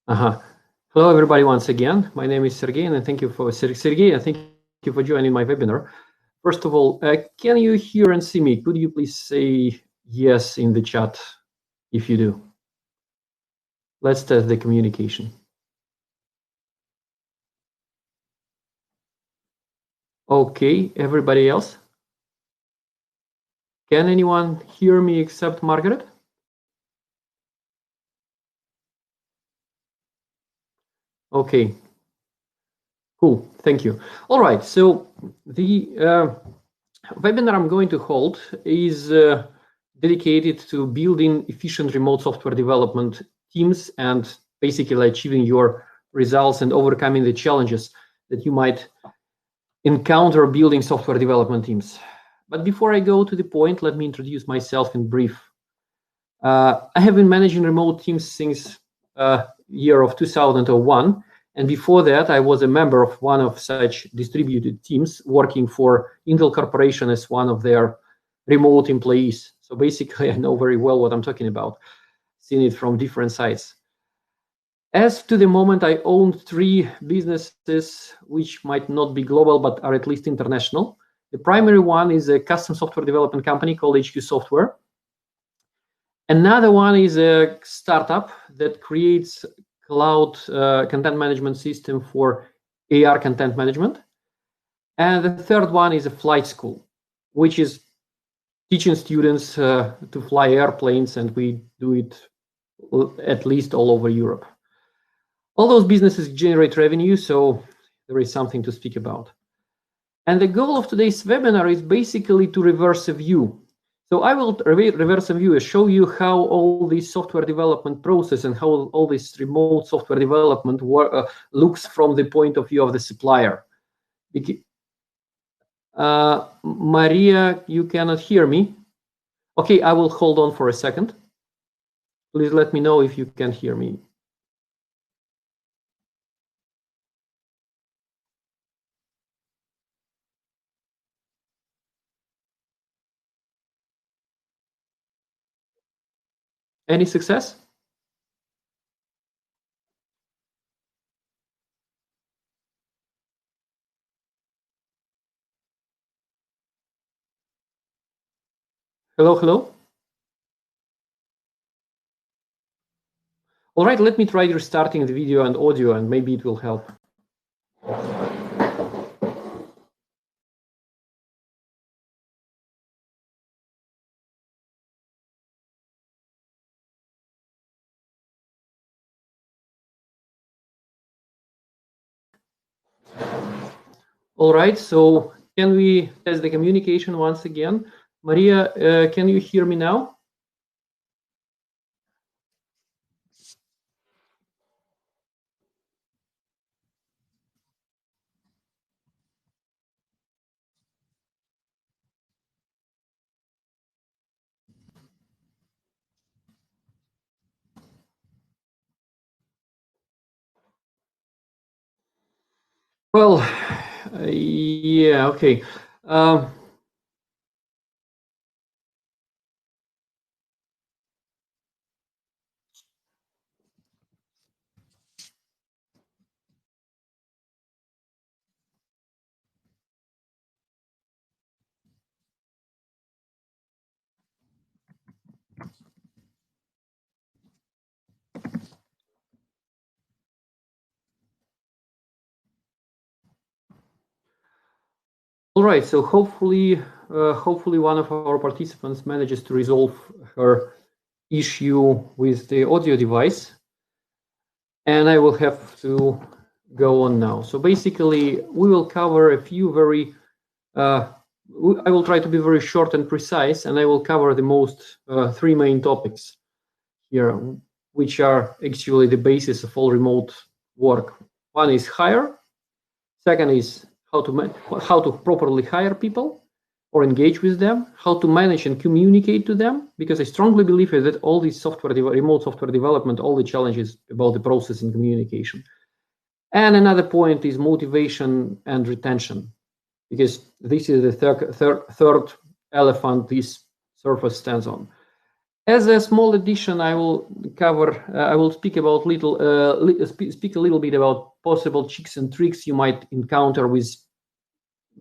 Uh-huh. Hello, everybody, once again. My name is Sergey, and thank you for Sergey, and thank you for joining my webinar. First of all, can you hear and see me? Could you please say yes in the chat if you do? Let's test the communication. Okay, everybody else? Can anyone hear me except Margaret? Okay, cool, thank you. All right, so the webinar I'm going to hold is dedicated to building efficient remote software development teams and basically achieving your results and overcoming the challenges that you might encounter building software development teams. But before I go to the point, let me introduce myself in brief. I have been managing remote teams since year of 2001. And before that, I was a member of one of such distributed teams working for Intel Corporation as one of their remote employees. So basically, I know very well what I'm talking about, seen it from different sides. As to the moment, I own 3 businesses, which might not be global, but are at least international. The primary one is a custom software development company called HQ Software. Another one is a startup that creates cloud content management system for AR content management. And the third one is a flight school, which is teaching students to fly airplanes, and we do it at least all over Europe. All those businesses generate revenue, so there is something to speak about. And the goal of today's webinar is basically to reverse a view. So I will reverse a view and show you how all this software development process and how all this remote software development looks from the point of view of the supplier. Maria, you cannot hear me. Okay, I will hold on for a second. Please let me know if you can hear me. Any success? Hello, hello? All right, let me try restarting the video and audio, and maybe it will help. All right, so can we test the communication once again? Maria, can you hear me now? Well, yeah, okay. All right, so hopefully one of our participants manages to resolve her issue with the audio device, and I will have to go on now. So basically, we will cover a few very, I will try to be very short and precise, and I will cover the most 3 main topics here, which are actually the basis of all remote work. One is hire. Second is how to properly hire people or engage with them, how to manage and communicate to them, because I strongly believe that all this remote software development, all the challenges about the process and communication. And another point is motivation and retention, because this is the third elephant this surface stands on. As a small addition, I will cover. I will speak about speak a little bit about possible tricks and tricks you might encounter with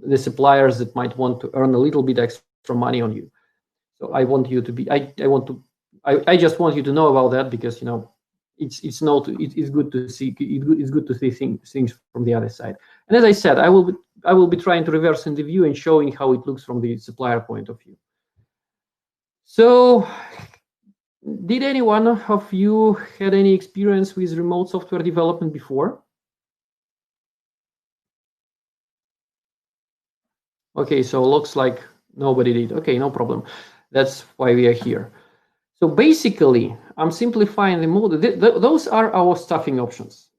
the suppliers that might want to earn a little bit extra money on you. So I want you to be. I just want you to know about that, because it's good to see. It's good to see things from the other side. And as I said, I will be trying to reverse in the view and showing how it looks from the supplier point of view. So, did anyone of you had any experience with remote software development before? Okay, so looks like nobody did. Okay, no problem. That's why we are here. So basically, I'm simplifying the model. Those are our staffing options.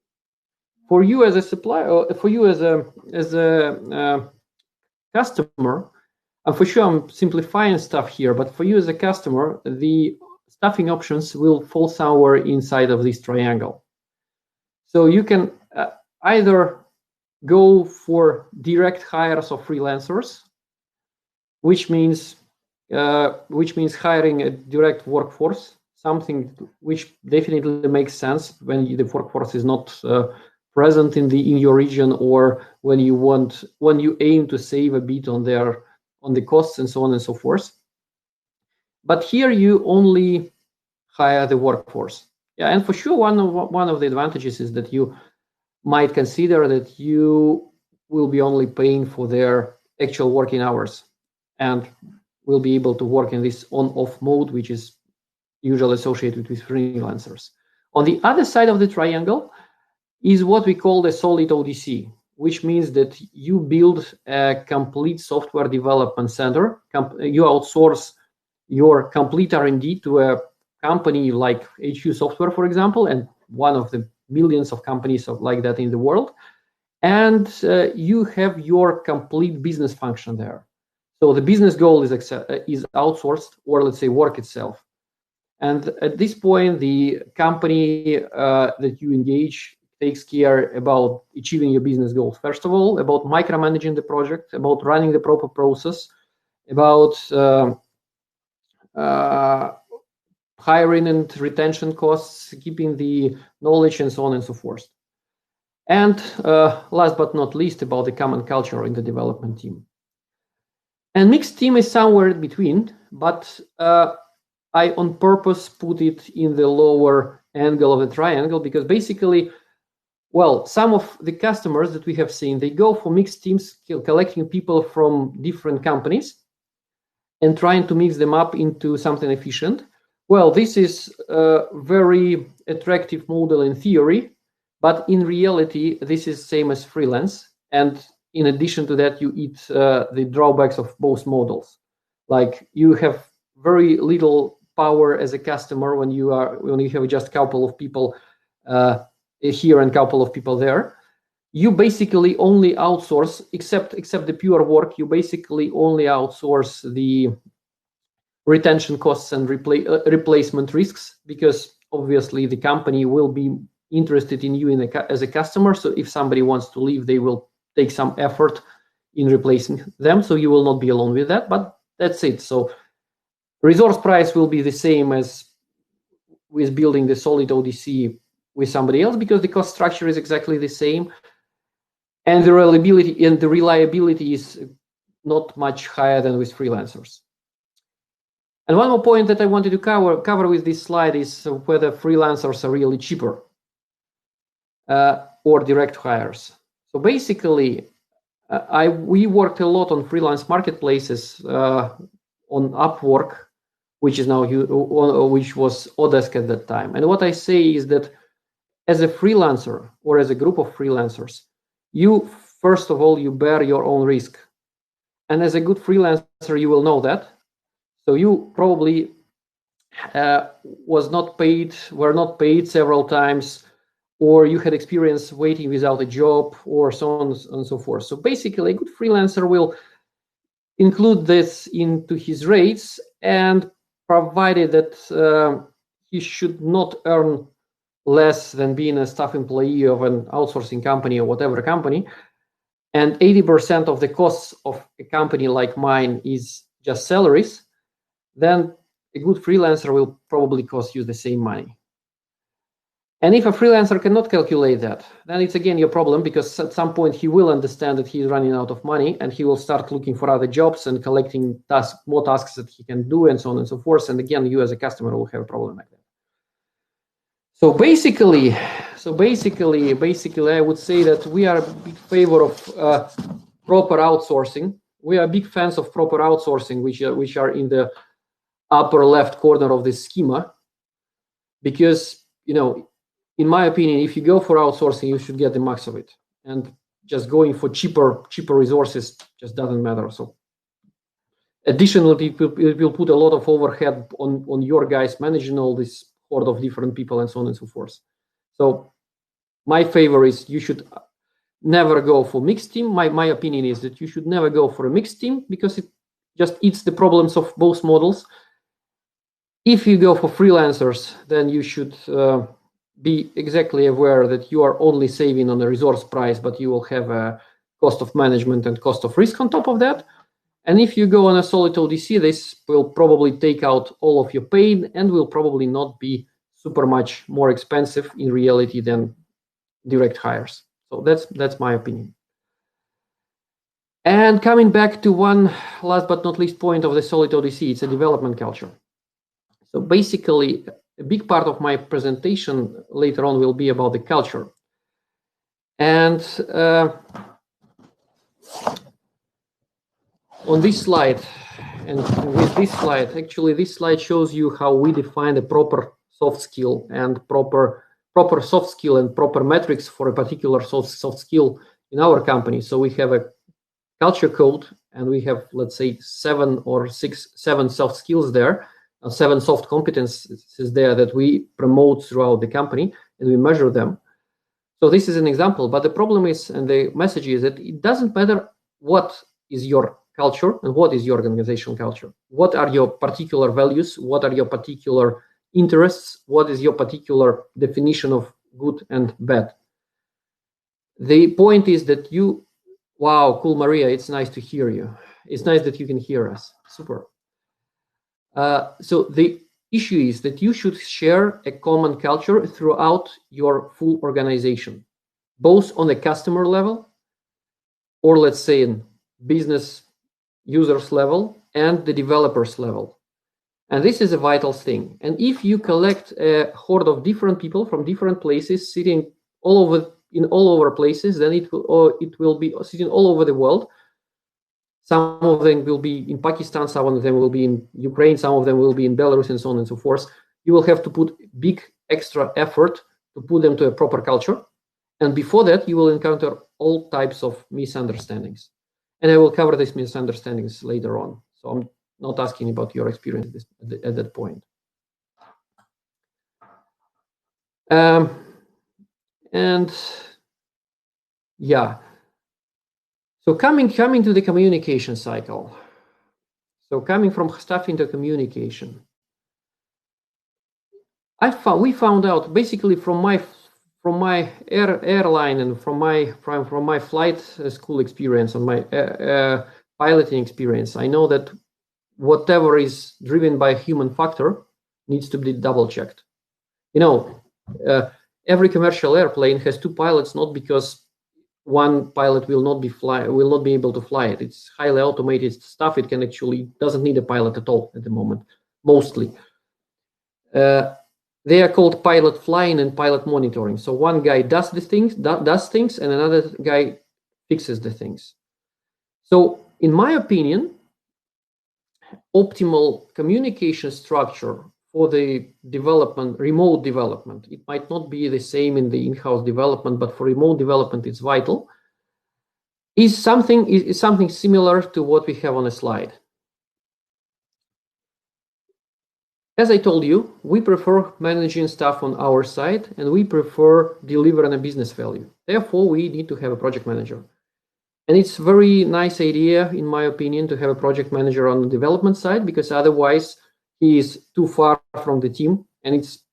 For you as a supplier, or for you as a customer, and for sure I'm simplifying stuff here, but for you as a customer, the staffing options will fall somewhere inside of this triangle. So you can either go for direct hires of freelancers, which means hiring a direct workforce, something which definitely makes sense when the workforce is not present in your region, or when you aim to save a bit on the costs and so on and so forth. But here you only hire the workforce. Yeah, and for sure one of the advantages is that you might consider that you will be only paying for their actual working hours, and will be able to work in this on-off mode, which is usually associated with freelancers. On the other side of the triangle is what we call the solid ODC, which means that you build a complete software development center. You outsource your complete R&D to a company like HQ Software, for example, and one of the millions of companies like that in the world. And you have your complete business function there. So the business goal is outsourced, or let's say work itself. And at this point, the company that you engage takes care about achieving your business goals. First of all, about micromanaging the project, about running the proper process, about hiring and retention costs, keeping the knowledge, and so on and so forth. And last but not least, about the common culture in the development team. And mixed team is somewhere in between, but I on purpose put it in the lower angle of the triangle, because basically, well, some of the customers that we have seen, they go for mixed teams, collecting people from different companies and trying to mix them up into something efficient. Well, this is a very attractive model in theory, but in reality, this is same as freelance. And in addition to that, you eat the drawbacks of both models. Like, you have very little power as a customer when you have just a couple of people here and a couple of people there. You basically only outsource, except the pure work, you basically only outsource the retention costs and replacement risks, because obviously the company will be interested in you as a customer. So if somebody wants to leave, they will take some effort in replacing them. So you will not be alone with that, but that's it. So resource price will be the same as with building the solid ODC with somebody else, because the cost structure is exactly the same. And the reliability is not much higher than with freelancers. And one more point that I wanted to cover with this slide is whether freelancers are really cheaper or direct hires. So basically, we worked a lot on freelance marketplaces on Upwork, which is now which was Odesk at that time. And what I say is that as a freelancer or as a group of freelancers, you first of all, you bear your own risk. And as a good freelancer, you will know that. So you probably were not paid several times, or you had experience waiting without a job, or so on and so forth. So basically, a good freelancer will include this into his rates, and provided that he should not earn less than being a staff employee of an outsourcing company or whatever company, and 80% of the costs of a company like mine is just salaries, then a good freelancer will probably cost you the same money. And if a freelancer cannot calculate that, then it's again your problem, because at some point he will understand that he's running out of money and he will start looking for other jobs and collecting more tasks that he can do and so on and so forth. And again, you as a customer will have a problem like that. So basically, I would say that we are a big favor of proper outsourcing. We are big fans of proper outsourcing, which are in the upper left corner of this schema, because, you know, in my opinion, if you go for outsourcing, you should get the max of it, and just going for cheaper resources just doesn't matter. So additionally, it will put a lot of overhead on your guys managing all this horde of different people and so on and so forth. So my favor is you should never go for mixed team. My opinion is that you should never go for a mixed team, because it just eats the problems of both models. If you go for freelancers, then you should be exactly aware that you are only saving on the resource price, but you will have a cost of management and cost of risk on top of that. And if you go on a solid ODC, this will probably take out all of your pain and will probably not be super much more expensive in reality than direct hires. So that's my opinion. And coming back to one last but not least point of the solid ODC, it's a development culture. So basically, a big part of my presentation later on will be about the culture. And on this slide, and with this slide, actually this slide shows you how we define a proper soft skill and proper soft skill and proper metrics for a particular soft skill in our company. So we have a culture code, and we have, let's say, 7 soft skills there, 7 soft competences there that we promote throughout the company, and we measure them. So this is an example, but the problem is, and the message is, that it doesn't matter what is your culture and what is your organizational culture. What are your particular values? What are your particular interests? What is your particular definition of good and bad? The point is that wow, cool, Maria, it's nice to hear you. It's nice that you can hear us. Super. So the issue is that you should share a common culture throughout your full organization, both on the customer level, or let's say in business users level, and the developers level. And this is a vital thing. And if you collect a horde of different people from different places sitting all over places, then it will be sitting all over the world. Some of them will be in Pakistan, some of them will be in Ukraine, some of them will be in Belarus, and so on and so forth. You will have to put big extra effort to put them to a proper culture. And before that, you will encounter all types of misunderstandings. And I will cover these misunderstandings later on. So I'm not asking about your experience at that point. And yeah. So coming to the communication cycle. So coming from stuff into communication. We found out basically from my airline and from my flight school experience, on my piloting experience, I know that whatever is driven by a human factor needs to be double checked. You know, every commercial airplane has 2 pilots, not because one pilot will not be able to fly it. It's highly automated stuff. It doesn't need a pilot at all at the moment, mostly. They are called pilot flying and pilot monitoring. So one guy does things, and another guy fixes the things. So in my opinion, optimal communication structure for the remote development, it might not be the same in the in-house development, but for remote development, it's vital, is something similar to what we have on a slide. As I told you, we prefer managing stuff on our side, and we prefer delivering a business value. Therefore, we need to have a project manager. And it's a very nice idea, in my opinion, to have a project manager on the development side, because otherwise he is too far from the team, and it's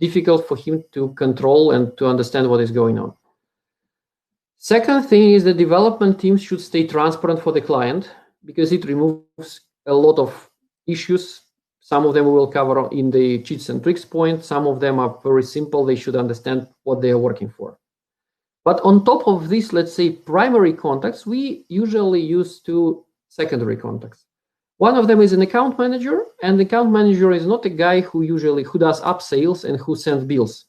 difficult for him to control and to understand what is going on. Second thing is the development teams should stay transparent for the client, because it removes a lot of issues, Some of them we will cover in the cheats and tricks point. Some of them are very simple. They should understand what they are working for. But on top of this, let's say, primary contacts, we usually use two secondary contacts. One of them is an account manager, and the account manager is not a guy who does upsales and who sends bills.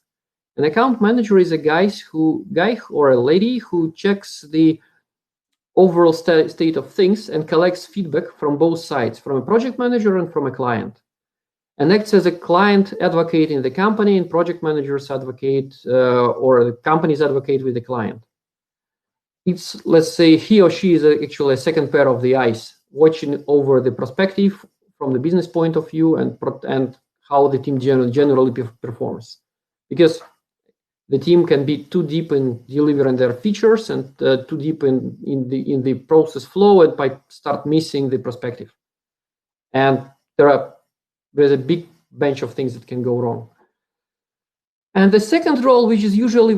An account manager is a guy or a lady who checks the overall state of things and collects feedback from both sides, from a project manager and from a client, and acts as a client advocate in the company, and project managers advocate or the companies advocate with the client. It's, let's say, he or she is actually a second pair of the eyes, watching over the perspective from the business point of view and how the team generally performs. Because the team can be too deep in delivering their features and too deep in the process flow, and might start missing the perspective. And there's a big bunch of things that can go wrong. And the second role, which is usually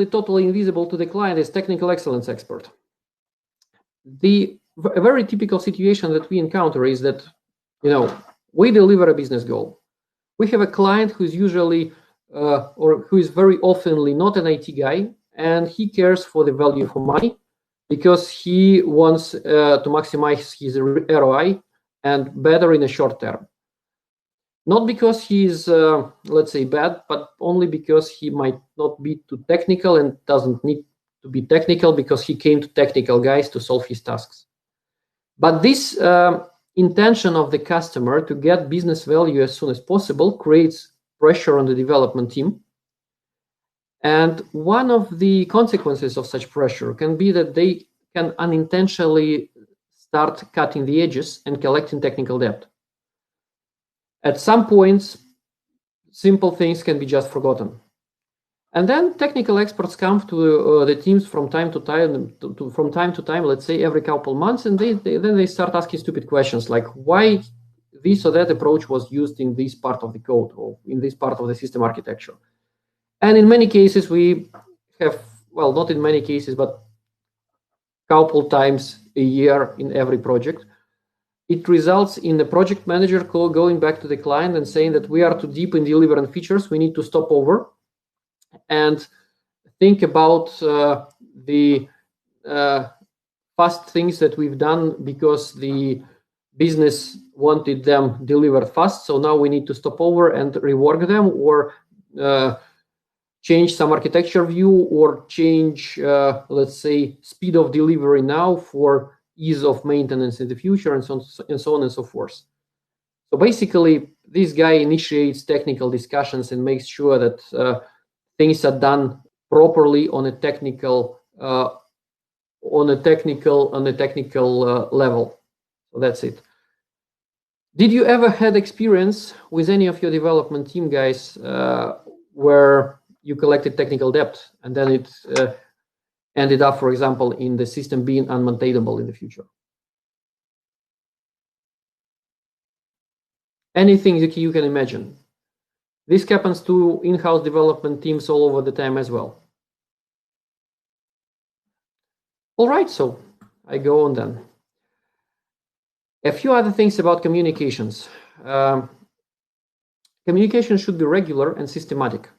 totally invisible to the client, is technical excellence expert. A very typical situation that we encounter is that, we deliver a business goal. We have a client who's usually or who is very oftenly not an IT guy, and he cares for the value for money because he wants to maximize his ROI and better in the short term. Not because he's, let's say, bad, but only because he might not be too technical and doesn't need to be technical because he came to technical guys to solve his tasks. But this intention of the customer to get business value as soon as possible creates pressure on the development team. And one of the consequences of such pressure can be that they can unintentionally start cutting the edges and collecting technical debt. At some points, simple things can be just forgotten. And then technical experts come to the teams from time to time, let's say every couple months, and then they start asking stupid questions like why this or that approach was used in this part of the code or in this part of the system architecture. And in many cases, we have, well, not in many cases, but couple times a year in every project, it results in the project manager going back to the client and saying that we are too deep in delivering features, we need to stop over and think about the fast things that we've done because the business wanted them delivered fast, so now we need to stop over and rework them, or change some architecture view, or change, let's say, speed of delivery now for ease of maintenance in the future, and so on and so forth. So basically, this guy initiates technical discussions and makes sure that things are done properly on a technical level. So that's it. Did you ever had experience with any of your development team guys where you collected technical debt and then it ended up, for example, in the system being unmaintainable in the future? Anything that you can imagine. This happens to in-house development teams all over the time as well. All right, so I go on then. A few other things about communications. Communication should be regular and systematic,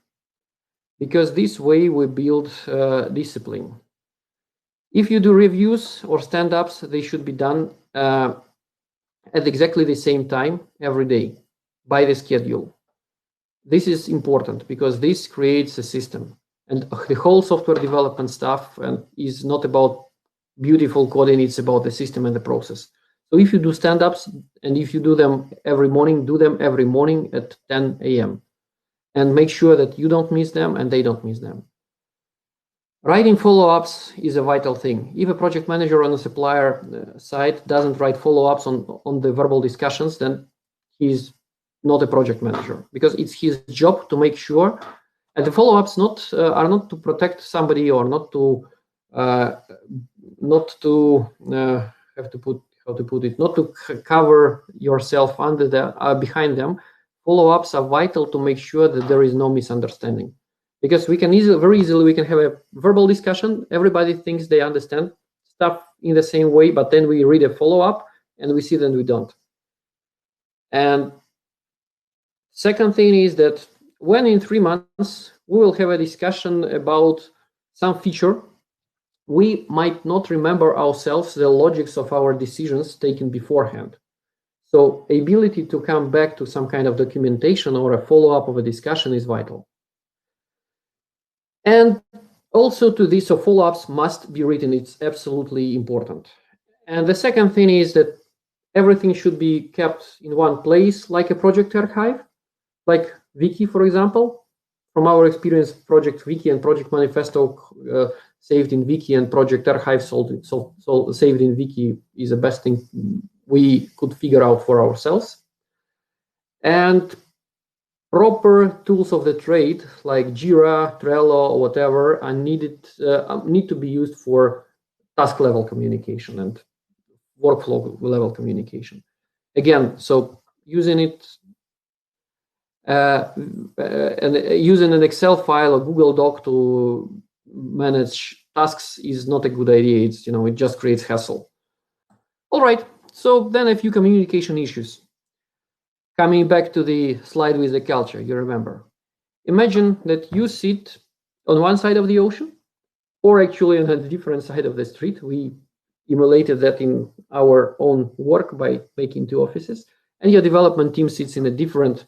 because this way we build discipline. If you do reviews or stand-ups, they should be done at exactly the same time every day by the schedule. This is important because this creates a system, and the whole software development stuff is not about beautiful coding, it's about the system and the process. So if you do stand-ups and if you do them every morning, do them every morning at 10 a.m. and make sure that you don't miss them and they don't miss them. Writing follow-ups is a vital thing. If a project manager on the supplier side doesn't write follow-ups on the verbal discussions, then he's not a project manager, because it's his job to make sure, and the follow-ups are not to protect somebody or not to cover yourself under behind them. Follow-ups are vital to make sure that there is no misunderstanding, because we can very easily have a verbal discussion. Everybody thinks they understand stuff in the same way, but then we read a follow-up and we see that we don't. And second thing is that when in 3 months we will have a discussion about some feature, we might not remember ourselves the logics of our decisions taken beforehand. So ability to come back to some kind of documentation or a follow-up of a discussion is vital. And also to this, so follow-ups must be written. It's absolutely important. And the second thing is that everything should be kept in one place, like a project archive, like Wiki, for example. From our experience, Project Wiki and Project Manifesto saved in Wiki and Project Archive saved in Wiki is the best thing we could figure out for ourselves. And proper tools of the trade like Jira, Trello, or whatever are need to be used for task level communication and workflow level communication. Again, so using it and using an Excel file or Google Doc to manage tasks is not a good idea. It's, it just creates hassle. All right, so then a few communication issues. Coming back to the slide with the culture, you remember. Imagine that you sit on one side of the ocean, or actually on a different side of the street. We emulated that in our own work by making 2 offices, and your development team sits in a different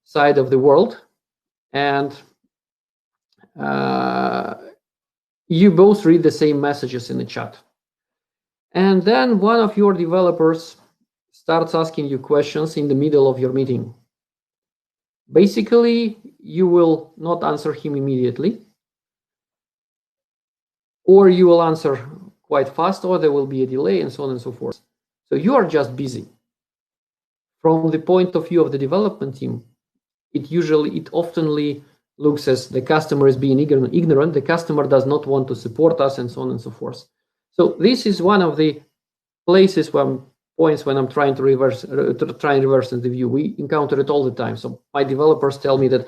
side of the world, and you both read the same messages in the chat. And then one of your developers starts asking you questions in the middle of your meeting. Basically, you will not answer him immediately, or you will answer quite fast, or there will be a delay, and so on and so forth. So you are just busy. From the point of view of the development team, it oftenly looks as the customer is being ignorant, the customer does not want to support us, and so on and so forth. So this is one of the places points when I'm trying to reverse the view. We encounter it all the time. So my developers tell me that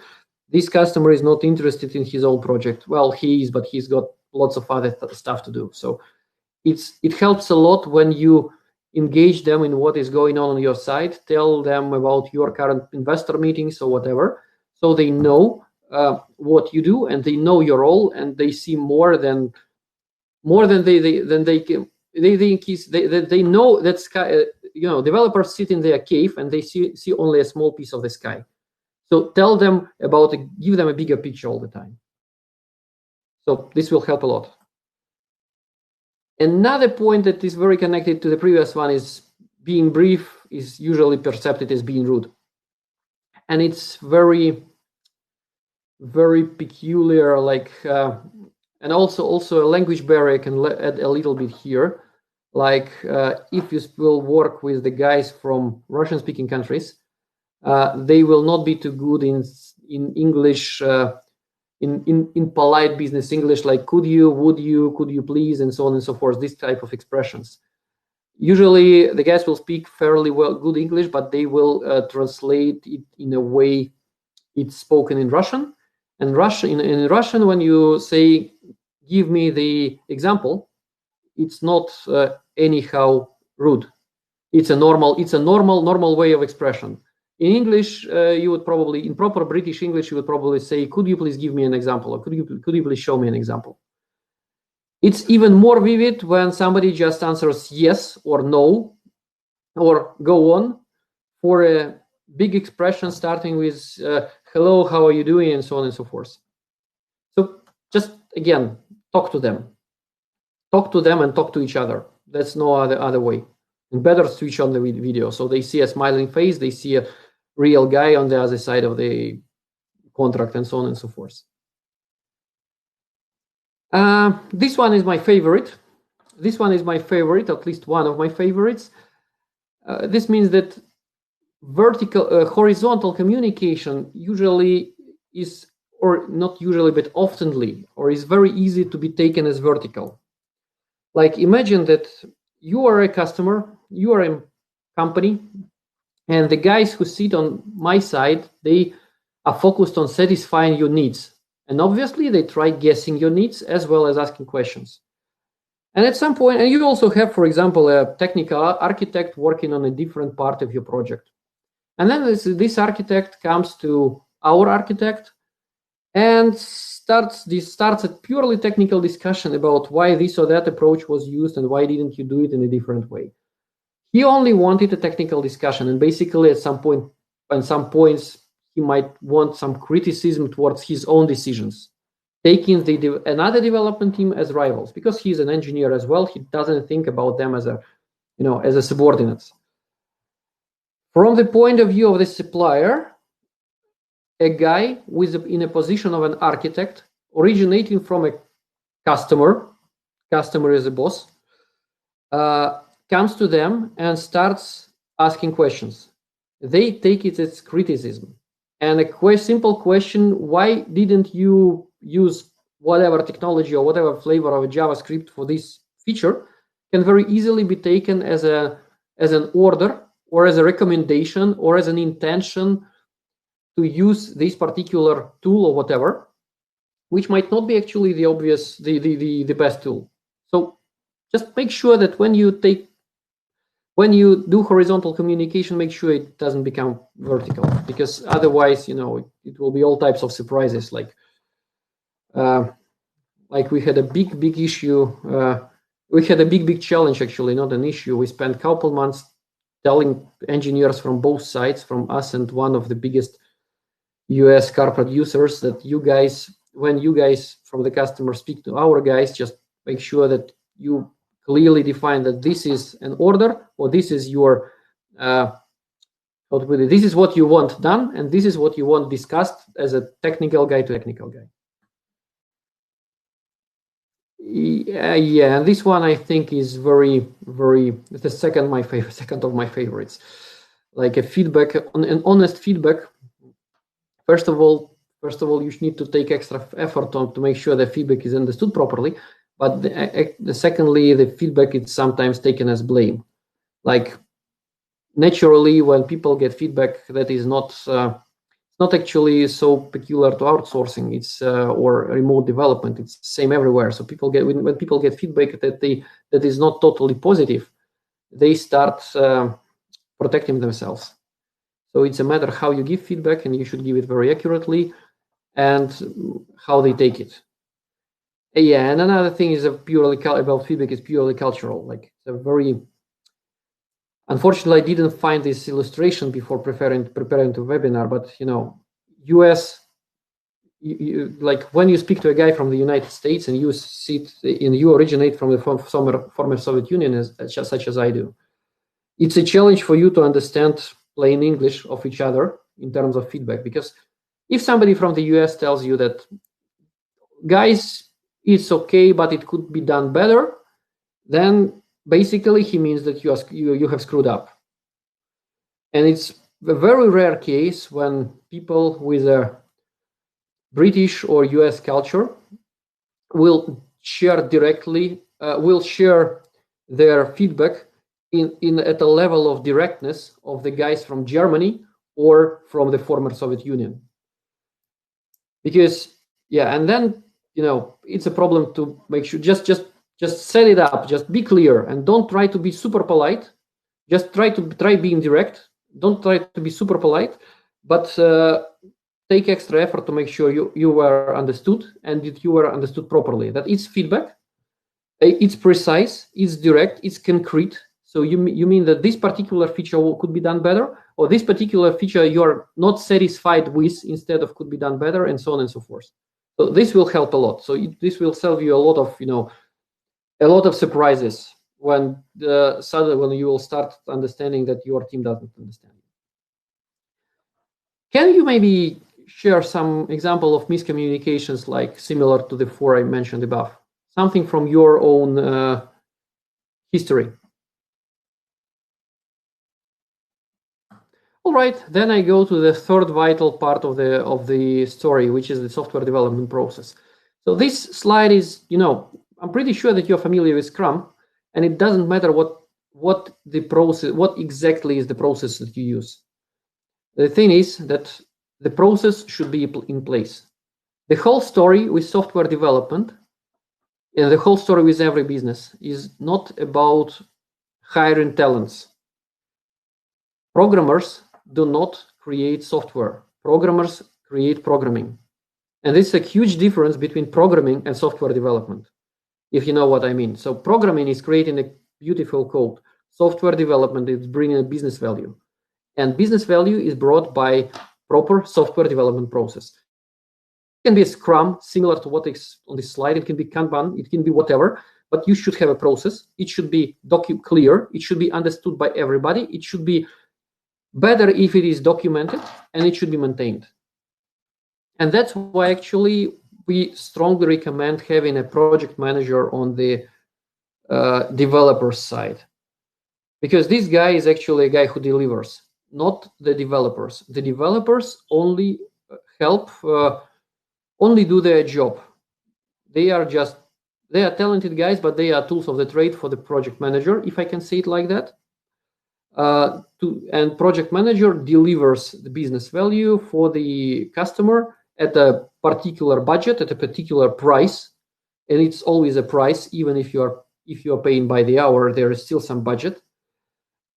this customer is not interested in his own project. Well, he is, but he's got lots of other stuff to do. So it helps a lot when you engage them in what is going on your side, tell them about your current investor meetings or whatever, so they know what you do and they know your role and they see more than they can. They know that sky. Developers sit in their cave and they see only a small piece of the sky. So tell them about it, give them a bigger picture all the time. So this will help a lot. Another point that is very connected to the previous one is being brief is usually perceived as being rude. And it's very, very peculiar, and also a language barrier can add a little bit here. Like if you will work with the guys from Russian-speaking countries, they will not be too good in English, in polite business English, like could you, would you, could you please, and so on and so forth, this type of expressions. Usually the guys will speak fairly good English, but they will translate it in a way it's spoken in Russian. And in Russian, when you say, give me the example, it's not anyhow rude. It's a normal way of expression. In English, you would probably, in proper British English, you would probably say, could you please give me an example? Or could you please show me an example? It's even more vivid when somebody just answers yes or no, or go on for a big expression starting with hello, how are you doing, and so on and so forth. So just, again, talk to them. Talk to them and talk to each other. That's no other way. And better switch on the video. So they see a smiling face, they see a real guy on the other side of the contract, and so on and so forth. This one is my favorite. This one is my favorite, at least one of my favorites. This means that horizontal communication usually is, or not usually, but oftenly, or is very easy to be taken as vertical. Like imagine that you are a customer, you are a company, and the guys who sit on my side, they are focused on satisfying your needs. And obviously they try guessing your needs as well as asking questions. And at some point, and you also have, for example, a technical architect working on a different part of your project. And then this architect comes to our architect and starts a purely technical discussion about why this or that approach was used and why didn't you do it in a different way. He only wanted a technical discussion, and basically at some points he might want some criticism towards his own decisions, taking another development team as rivals, because he's an engineer as well. He doesn't think about them as a subordinates. From the point of view of the supplier, a guy in a position of an architect, originating from a customer is a boss, comes to them and starts asking questions. They take it as criticism. And a simple question, why didn't you use whatever technology or whatever flavor of a JavaScript for this feature, can very easily be taken as an order or as a recommendation or as an intention to use this particular tool or whatever, which might not be actually the best tool. So just make sure that when you do horizontal communication, make sure it doesn't become vertical, because otherwise, it will be all types of surprises. Like we had a big issue. We had a big challenge, actually, not an issue. We spent a couple months telling engineers from both sides, from us and one of the biggest US car producers, that when you guys from the customer speak to our guys, just make sure that you clearly define that this is an order, or this is your this is what you want done, and this is what you want discussed as a technical guy to technical guy. Yeah, and this one I think is very the second of my favorites. Like a feedback, an honest feedback. First of all, you need to take extra effort to make sure the feedback is understood properly. But secondly, the feedback is sometimes taken as blame. Like naturally, when people get feedback that is not actually so peculiar to outsourcing, it's or remote development, it's the same everywhere. So when people get feedback that is not totally positive, they start protecting themselves. So it's a matter how you give feedback, and you should give it very accurately, and how they take it. Yeah, and another thing is about feedback is purely cultural. Like it's a very, unfortunately, I didn't find this illustration before preparing the webinar, but US, like when you speak to a guy from the United States and you originate from the former Soviet Union, such as I do, it's a challenge for you to understand plain English of each other in terms of feedback. Because if somebody from the US tells you that, guys, it's okay, but it could be done better, then basically he means that you have screwed up. And it's a very rare case when people with a British or US culture will share their feedback at a level of directness of the guys from Germany or from the former Soviet Union. Because and then it's a problem to make sure just set it up, just be clear, and don't try to be super polite. Just try being direct. Don't try to be super polite, but take extra effort to make sure you were understood, and that you were understood properly. That it's feedback, it's precise, it's direct, it's concrete. So you mean that this particular feature could be done better, or this particular feature you're not satisfied with, instead of could be done better, and so on and so forth. So this will help a lot. So this will save you a lot of surprises when suddenly you will start understanding that your team doesn't understand. Can you maybe share some example of miscommunications, like similar to the 4 I mentioned above? Something from your own history. All right, then I go to the third vital part of the story, which is the software development process. So this slide is, I'm pretty sure that you're familiar with Scrum, and it doesn't matter what exactly is the process that you use. The thing is that the process should be in place. The whole story with software development, and the whole story with every business, is not about hiring talents. Programmers do not create software. Programmers create programming. And this is a huge difference between programming and software development, if you know what I mean. So programming is creating a beautiful code. Software development is bringing a business value. And business value is brought by proper software development process. It can be a Scrum, similar to what is on this slide. It can be Kanban, it can be whatever, but you should have a process. It should be clear. It should be understood by everybody. It should be better if it is documented, and it should be maintained. And that's why actually we strongly recommend having a project manager on the developer side, because this guy is actually a guy who delivers, not the developers. The developers only help, only do their job. They are talented guys, but they are tools of the trade for the project manager, if I can say it like that. And project manager delivers the business value for the customer at a particular budget, at a particular price, and it's always a price. Even if you are paying by the hour, there is still some budget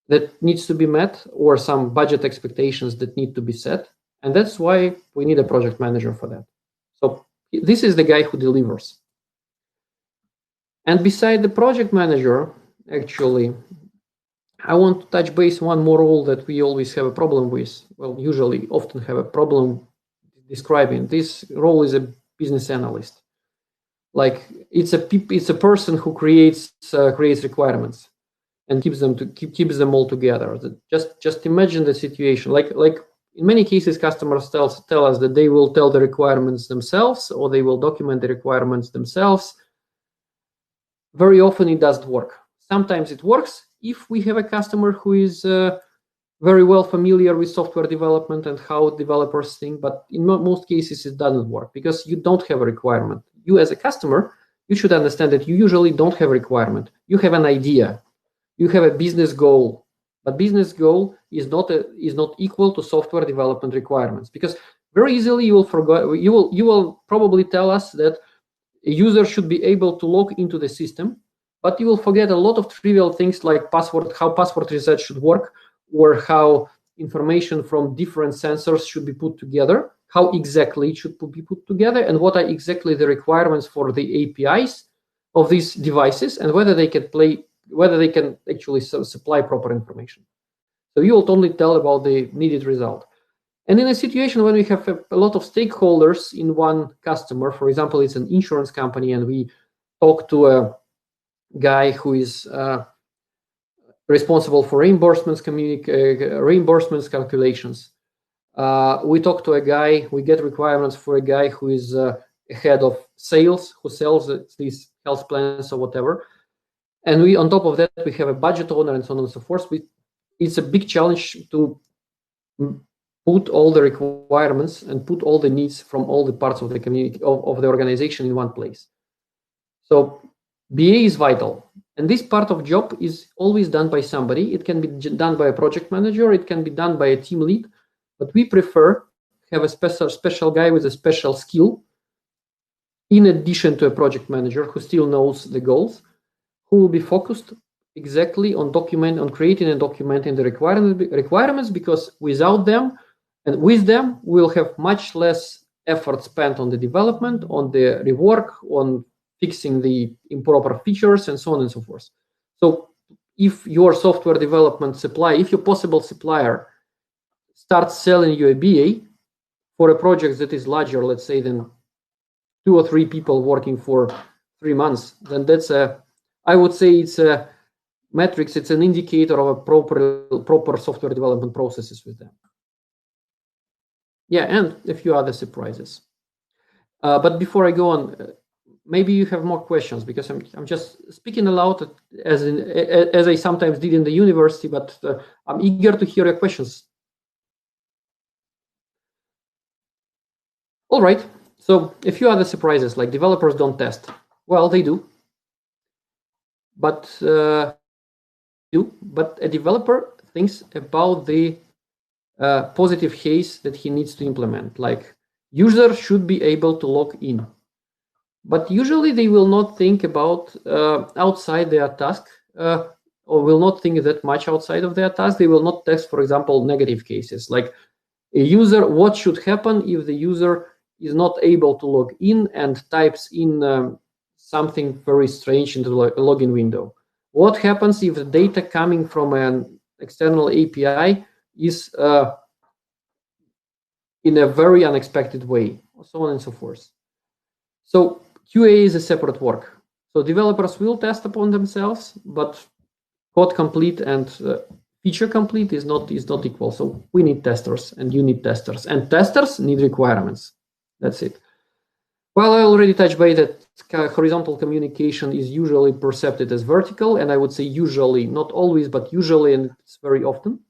that needs to be met, or some budget expectations that need to be set, and that's why we need a project manager for that. So this is the guy who delivers. And beside the project manager, actually, I want to touch base one more role that we always have a problem with. Well, usually, often have a problem describing. This role is a business analyst. Like it's a person who creates requirements and keeps them all together. Just imagine the situation. Like in many cases, customers tell us that they will tell the requirements themselves, or they will document the requirements themselves. Very often it doesn't work. Sometimes it works if we have a customer who is very well familiar with software development and how developers think, but in most cases it doesn't work because you don't have a requirement. You as a customer, you should understand that you usually don't have a requirement. You have an idea. You have a business goal, but business goal is not equal to software development requirements, because very easily you will forget. You will probably tell us that a user should be able to log into the system, but you will forget a lot of trivial things like password, how password reset should work, or how information from different sensors should be put together, how exactly it should be put together, and what are exactly the requirements for the APIs of these devices, and whether they can actually supply proper information. So you will only tell about the needed result. And in a situation when we have a lot of stakeholders in one customer, for example, it's an insurance company, and we talk to a guy who is responsible for reimbursements calculations. We talk to a guy, we get requirements for a guy who is head of sales, who sells these health plans or whatever. And on top of that, we have a budget owner and so on and so forth. It's a big challenge to put all the requirements and put all the needs from all the parts of the community of the organization in one place. So BA is vital. And this part of job is always done by somebody. It can be done by a project manager. It can be done by a team lead. But we prefer have a special guy with a special skill, in addition to a project manager who still knows the goals, who will be focused exactly on creating and documenting the requirements, because without them and with them, we'll have much less effort spent on the development, on the rework, on fixing the improper features, and so on and so forth. So if your software development supplier, if your possible supplier starts selling you a BA for a project that is larger, let's say, than 2 or 3 people working for 3 months, then I would say it's a metrics, it's an indicator of a proper software development processes with them. Yeah, and a few other surprises. But before I go on, maybe you have more questions, because I'm just speaking aloud as I sometimes did in the university, but I'm eager to hear your questions. All right, so a few other surprises, like developers don't test. Well, they do, but a developer thinks about the positive case that he needs to implement, like user should be able to log in. But usually they will not think about outside their task or will not think that much outside of their task. They will not test, for example, negative cases like a user, what should happen if the user is not able to log in and types in something very strange into the login window. What happens if the data coming from an external API is in a very unexpected way, so on and so forth. So QA is a separate work. So developers will test upon themselves, but code complete and feature complete is not equal. So we need testers, and you need testers, and testers need requirements. That's it. Well, I already touched by that horizontal communication is usually perceived as vertical, and I would say usually, not always, but usually, and it's very often.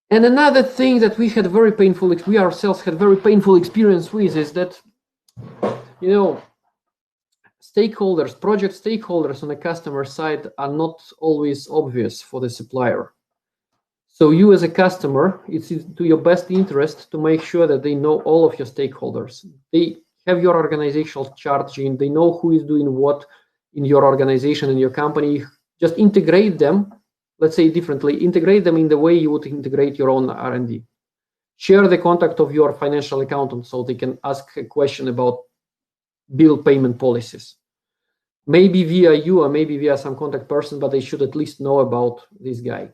And another thing that we ourselves had very painful experience with is that, you know, project stakeholders on the customer side are not always obvious for the supplier. So you as a customer, it's to your best interest to make sure that they know all of your stakeholders. They have your organizational chart, Gene. They know who is doing what in your organization, in your company. Just integrate them, let's say differently, integrate them in the way you would integrate your own R&D. Share the contact of your financial accountant so they can ask a question about bill payment policies. Maybe via you or maybe via some contact person, but they should at least know about this guy.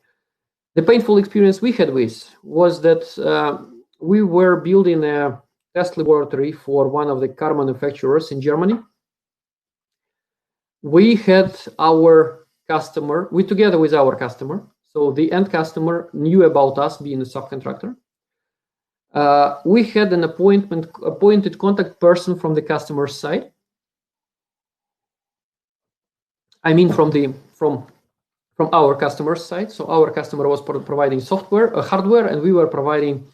The painful experience we had with was that we were building a test laboratory for one of the car manufacturers in Germany. We had our customer, together with our customer, so the end customer knew about us being a subcontractor. We had an appointed contact person from the customer side. I mean, from our customer's side. So our customer was providing hardware, and we were providing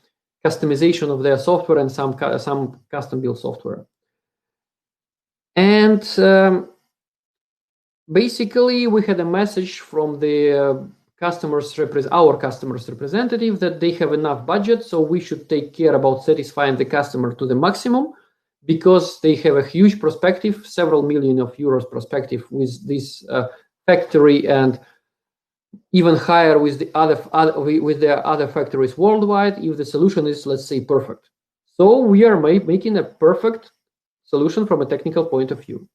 customization of their software and some custom built software. And basically, we had a message from the our customer's representative that they have enough budget, so we should take care about satisfying the customer to the maximum, because they have a huge perspective, several million of euros perspective with this factory, and even higher with their other factories worldwide, if the solution is, let's say, perfect. So we are making a perfect solution from a technical point of view.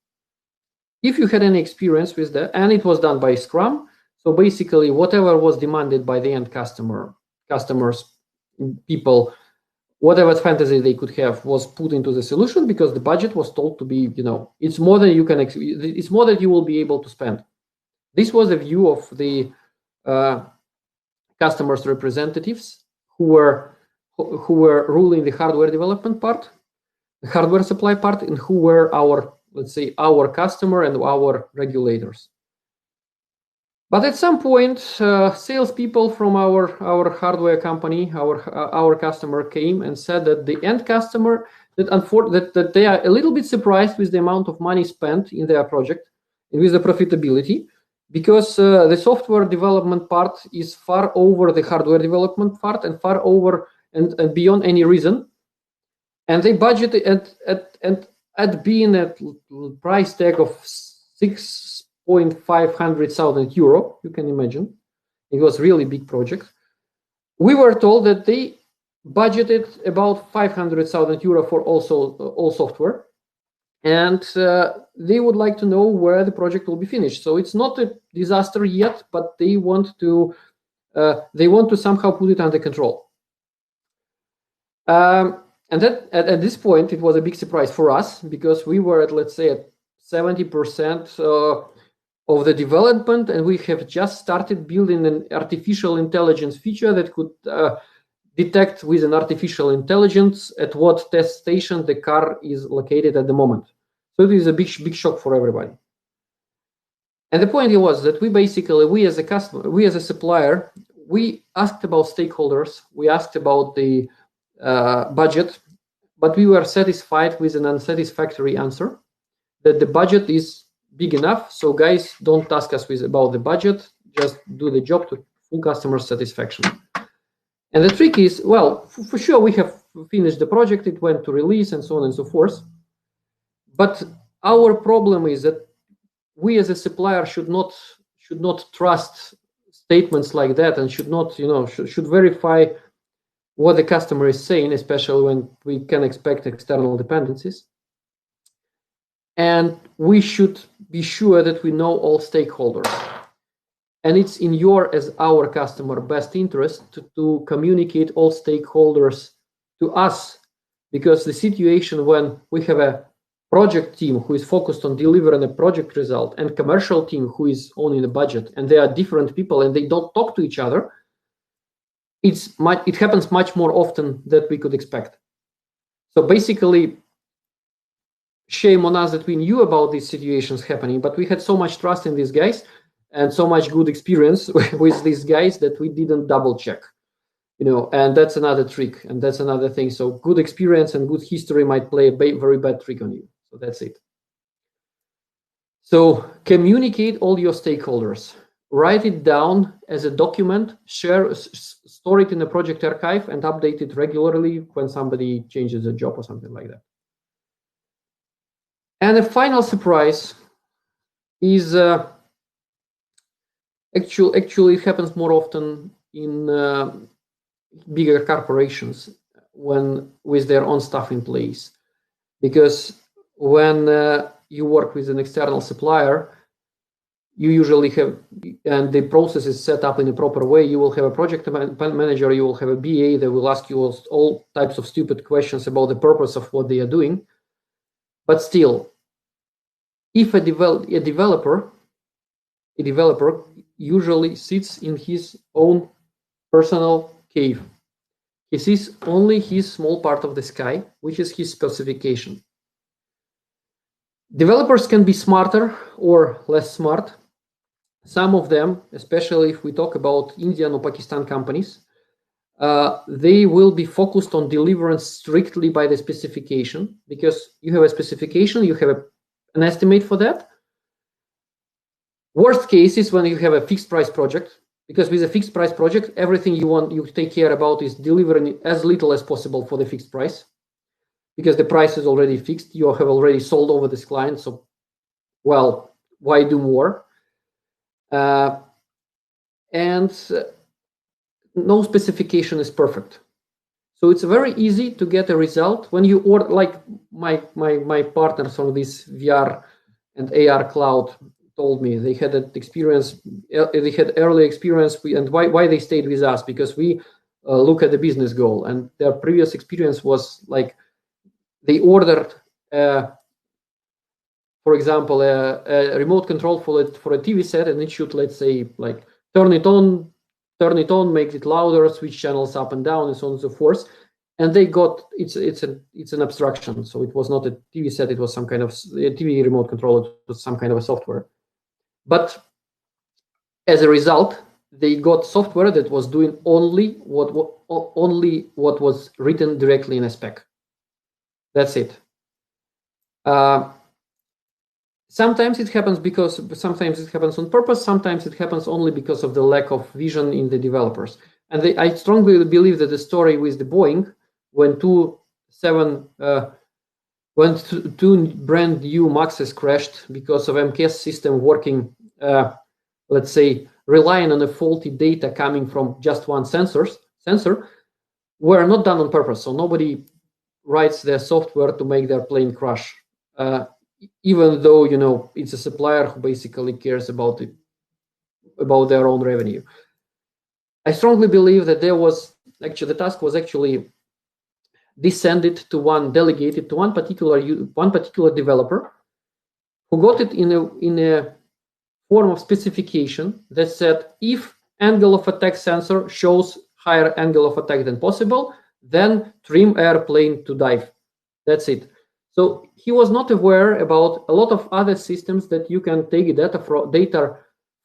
If you had any experience with that, and it was done by Scrum, so basically whatever was demanded by the end customers, people, whatever fantasy they could have was put into the solution, because the budget was told to be, it's more than it's more than you will be able to spend. This was the view of the customers' representatives who were ruling the hardware development part, the hardware supply part, and who were our customer and our regulators. But at some point, salespeople from our hardware company, our customer, came and said that the end customer that they are a little bit surprised with the amount of money spent in their project and with the profitability, because the software development part is far over the hardware development part and far over and beyond any reason. And they budgeted at being at price tag of 6,500,000 euro, you can imagine. It was really big project. We were told that they budgeted about 500,000 euro for all software. And they would like to know where the project will be finished. So it's not a disaster yet, but they want to somehow put it under control. And that at this point, it was a big surprise for us, because we were at, let's say, at 70% of the development, and we have just started building an artificial intelligence feature that could detect with an artificial intelligence at what test station the car is located at the moment. So it is a big shock for everybody. And the point was that we as a customer, we as a supplier, we asked about stakeholders, we asked about the budget, but we were satisfied with an unsatisfactory answer, that the budget is big enough. So guys, don't ask us about the budget, just do the job to full customer satisfaction. And the trick is, well, for sure, we have finished the project, it went to release and so on and so forth. But our problem is that we as a supplier should not not trust statements like that, and should not, should verify what the customer is saying, especially when we can expect external dependencies. And we should be sure that we know all stakeholders. And it's in your, as our customer, best interest to communicate all stakeholders to us, because the situation when we have a project team who is focused on delivering a project result and commercial team who is owning the budget, and they are different people and they don't talk to each other, it happens much more often than we could expect. So basically, shame on us that we knew about these situations happening, but we had so much trust in these guys and so much good experience with these guys that we didn't double check. And that's another trick, and that's another thing. So good experience and good history might play a very bad trick on you. So that's it. So communicate all your stakeholders. Write it down as a document, store it in the project archive, and update it regularly when somebody changes a job or something like that. And the final surprise is actually it happens more often in bigger corporations with their own stuff in place, because when you work with an external supplier, you usually have, and the process is set up in a proper way, you will have a project manager, you will have a BA that will ask you all types of stupid questions about the purpose of what they are doing. But still, if a developer usually sits in his own personal cave. He sees only his small part of the sky, which is his specification. Developers can be smarter or less smart. Some of them, especially if we talk about Indian or Pakistan companies, they will be focused on delivering strictly by the specification, because you have a specification, you have an estimate for that. Worst case is when you have a fixed price project, because with a fixed price project, everything you take care about is delivering as little as possible for the fixed price, because the price is already fixed. You have already sold over this client, so, well, why do more? And no specification is perfect. So it's very easy to get a result when you order, like my partners on this VR and AR cloud told me they had an experience, they had early experience, and why they stayed with us, because we look at the business goal, and their previous experience was like they ordered, for example, a remote control for a TV set, and it should, let's say, like turn it on, make it louder, switch channels up and down, and so on and so forth. And they got it's an abstraction, so it was not a TV set; it was some kind of a TV remote control. It was some kind of a software. But as a result, they got software that was doing only what was written directly in a spec. That's it. Sometimes it happens sometimes it happens on purpose. Sometimes it happens only because of the lack of vision in the developers. And I strongly believe that the story with the Boeing, when two brand new Maxes crashed because of MCAS system working, let's say, relying on a faulty data coming from just one sensor, were not done on purpose. So nobody writes their software to make their plane crash, even though it's a supplier who basically cares about their own revenue. I strongly believe that the task was actually delegated to one particular developer, who got it in a form of specification that said, if angle of attack sensor shows higher angle of attack than possible, then trim airplane to dive. That's it. So he was not aware about a lot of other systems that you can take data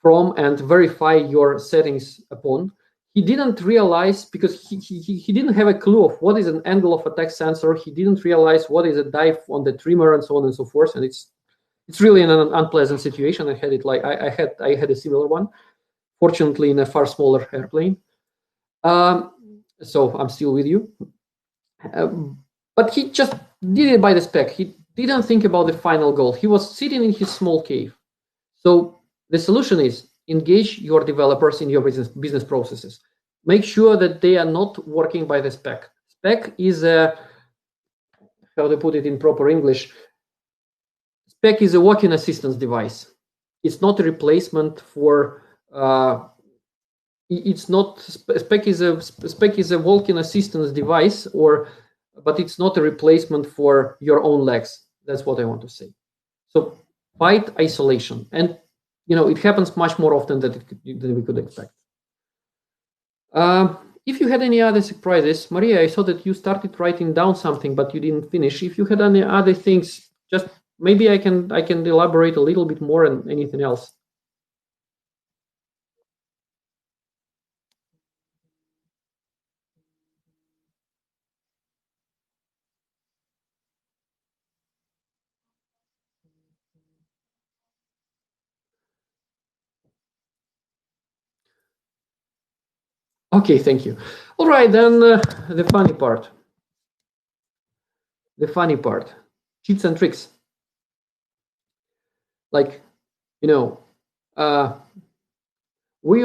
from and verify your settings upon. He didn't realize, because he didn't have a clue of what is an angle of attack sensor. He didn't realize what is a dive on the trimmer, and so on and so forth. And it's really an unpleasant situation. I had it like I had a similar one, fortunately in a far smaller airplane. So I'm still with you. But he just did it by the spec. He didn't think about the final goal. He was sitting in his small cave. So the solution is, engage your developers in your business processes. Make sure that they are not working by the spec. Spec is a, how to put it in proper English, spec is a walking assistance device. It's not a replacement for it's not, spec is a walking assistance device, but it's not a replacement for your own legs. That's what I want to say. So fight isolation, and it happens much more often than we could expect. If you had any other surprises, Maria, I saw that you started writing down something, but you didn't finish. If you had any other things, just maybe I can elaborate a little bit more on anything else. Okay, thank you. All right, then the funny part. The funny part, cheats and tricks. Like, we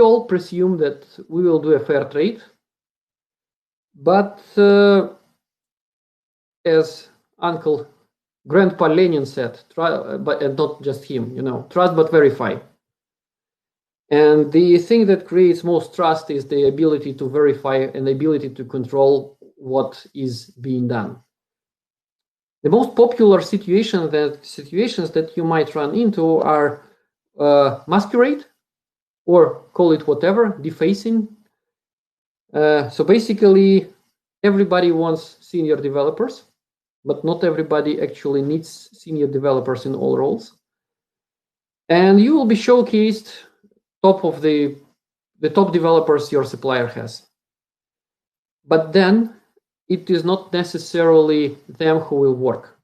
all presume that we will do a fair trade, but as Uncle Grandpa Lenin said, but not just him, trust but verify. And the thing that creates most trust is the ability to verify and the ability to control what is being done. The most popular situations that you might run into are masquerade, or call it whatever, defacing. So basically, everybody wants senior developers, but not everybody actually needs senior developers in all roles. And you will be showcased top of the top developers your supplier has. But then it is not necessarily them who will work.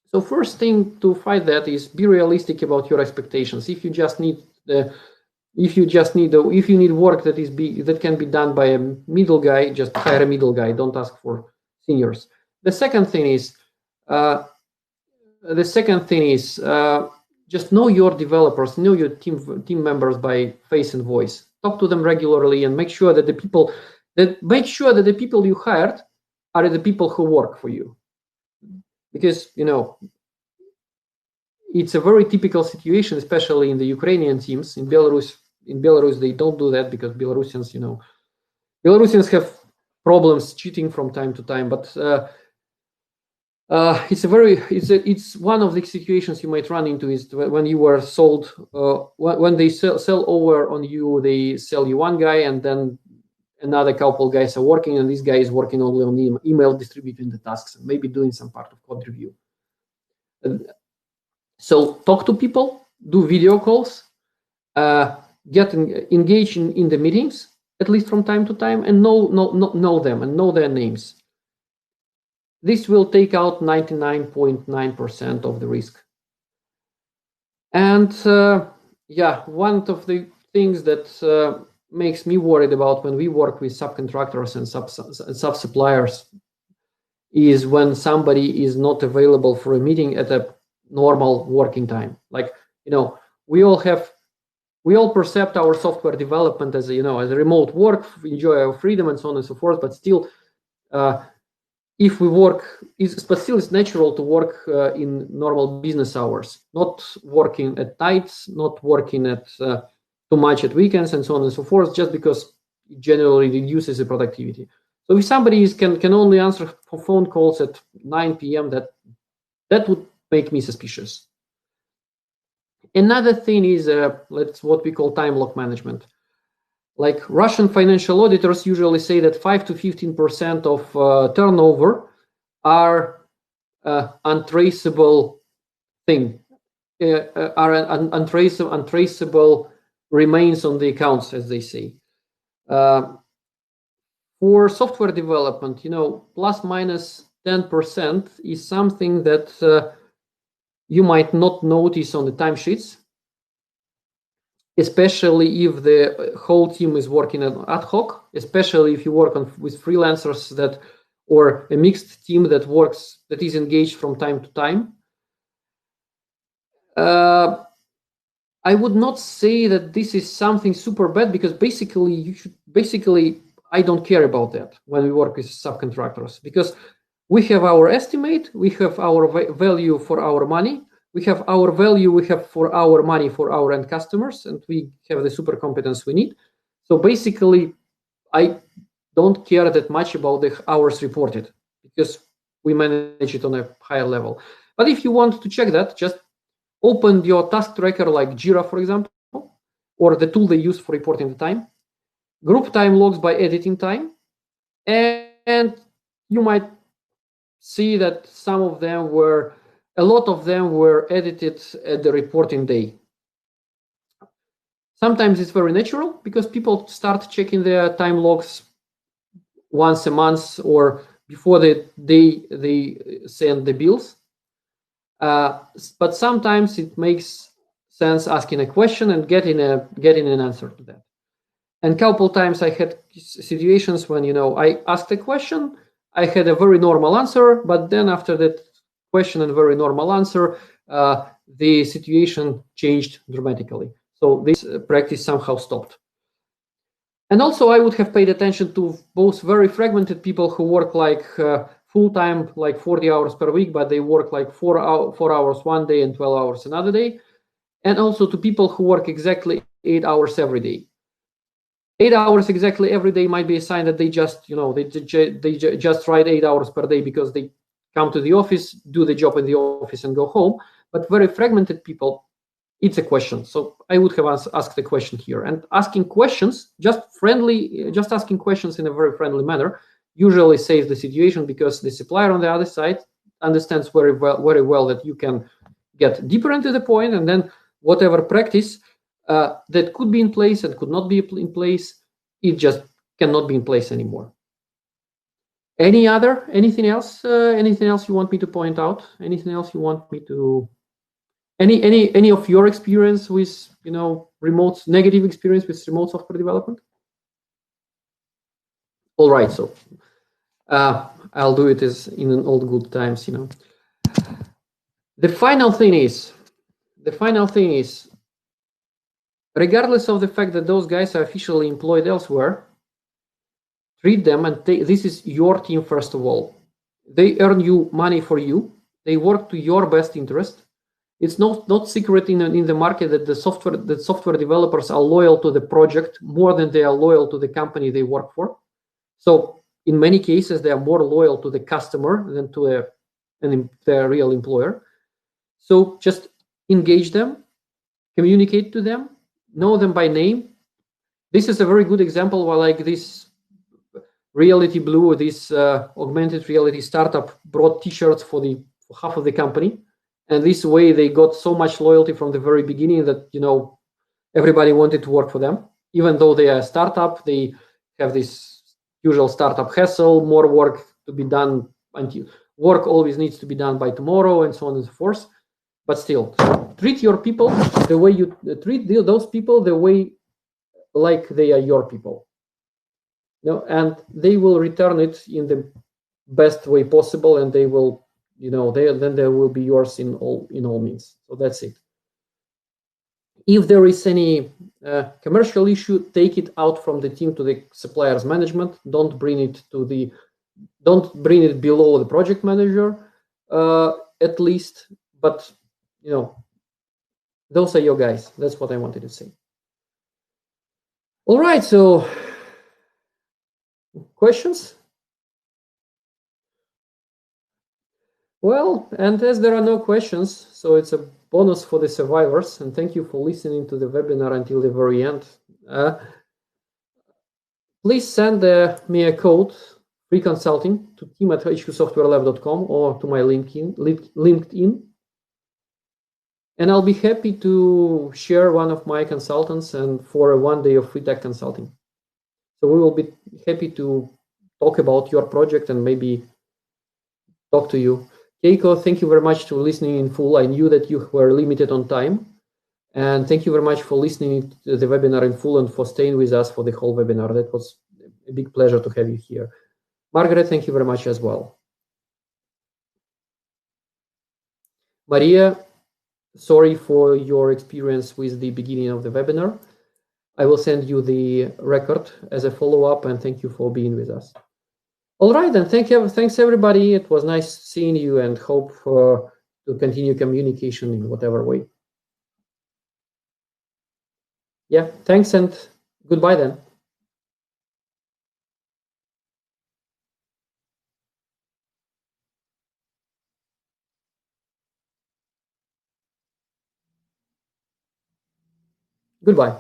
So first thing to fight that is be realistic about your expectations. If you need work that can be done by a middle guy, just hire a middle guy. Don't ask for seniors. The second thing is just know your developers, know your team members by face and voice. Talk to them regularly and make sure that the people you hired are the people who work for you. Because it's a very typical situation, especially in the Ukrainian teams. In Belarus, they don't do that because Belarusians have problems cheating from time to time. But it's one of the situations you might run into is when you were sold, when they sell over on you, they sell you one guy and then another couple guys are working, and this guy is working only on email, distributing the tasks and maybe doing some part of code review. So talk to people, do video calls, get engaged in the meetings, at least from time to time, and know them and know their names. This will take out 99.9% of the risk. And one of the things that makes me worried about when we work with subcontractors and sub-suppliers is when somebody is not available for a meeting at a normal working time. Like, we all perceive our software development as a remote work, enjoy our freedom and so on and so forth, but still if we work, but still it's natural to work in normal business hours, not working at nights, not working at too much at weekends and so on and so forth, just because it generally reduces the productivity. So if somebody can only answer phone calls at 9 p.m., that would make me suspicious. Another thing is what we call time lock management. Like Russian financial auditors usually say that 5 to 15% of turnover are untraceable thing, are untraceable remains on the accounts, as they say. For software development, plus minus 10% is something that you might not notice on the timesheets, especially if the whole team is working ad hoc, especially if you work with freelancers or a mixed team that is engaged from time to time. I would not say that this is something super bad, because basically I don't care about that when we work with subcontractors, because we have our estimate, we have our value for our money, we have our value, we have for our money for our end customers, and we have the super competence we need. So basically, I don't care that much about the hours reported, because we manage it on a higher level. But if you want to check that, just open your task tracker like Jira, for example, or the tool they use for reporting the time, group time logs by editing time, and you might see that a lot of them were edited at the reporting day. Sometimes it's very natural, because people start checking their time logs once a month or before they send the bills. But sometimes it makes sense asking a question and getting an answer to that. And a couple times I had situations when I asked a question, I had a very normal answer, but then after that question and very normal answer, the situation changed dramatically. So this practice somehow stopped. And also, I would have paid attention to both very fragmented people who work like full-time, like 40 hours per week, but they work like 4 hours one day and 12 hours another day. And also to people who work exactly 8 hours every day. 8 hours exactly every day might be a sign that they just, they just write 8 hours per day because they come to the office, do the job in the office and go home. But very fragmented people, it's a question. So I would have asked the question here, and asking questions, just asking questions in a very friendly manner, usually saves the situation, because the supplier on the other side understands very well that you can get deeper into the point, and then whatever practice that could be in place and could not be in place, it just cannot be in place anymore. Anything else you want me to point out? Anything else you want me to? Any of your experience with negative experience with remote software development? All right, so I'll do it as in an old good times. The final thing is, regardless of the fact that those guys are officially employed elsewhere, treat them and this is your team first of all. They earn you money for you. They work to your best interest. It's not secret in the market that the software developers are loyal to the project more than they are loyal to the company they work for. So in many cases, they are more loyal to the customer than to their real employer. So just engage them, communicate to them, know them by name. This is a very good example where, like, this Reality Blue, this augmented reality startup, brought T-shirts for half of the company. And this way they got so much loyalty from the very beginning that everybody wanted to work for them. Even though they are a startup, they have this usual startup hassle, more work to be done, until work always needs to be done by tomorrow, and so on and so forth. But still, treat your people the way you treat those people, the way like they are your people. And they will return it in the best way possible, and they will then they will be yours in all means. So that's it. If there is any commercial issue, take it out from the team to the supplier's management. Don't bring it below the project manager, at least. But those are your guys. That's what I wanted to say. All right, so questions? Well, and as there are no questions, so it's a bonus for the survivors, and thank you for listening to the webinar until the very end. Please send me a code, free consulting, to team@hqsoftwarelab.com or to my LinkedIn, and I'll be happy to share one of my consultants and for a 1 day of free tech consulting. So we will be happy to talk about your project and maybe talk to you. Keiko, thank you very much for listening in full. I knew that you were limited on time. And thank you very much for listening to the webinar in full and for staying with us for the whole webinar. That was a big pleasure to have you here. Margaret, thank you very much as well. Maria, sorry for your experience with the beginning of the webinar. I will send you the record as a follow-up, and thank you for being with us. All right, and thanks everybody. It was nice seeing you, and hope to continue communication in whatever way. Yeah, thanks, and goodbye then. Goodbye.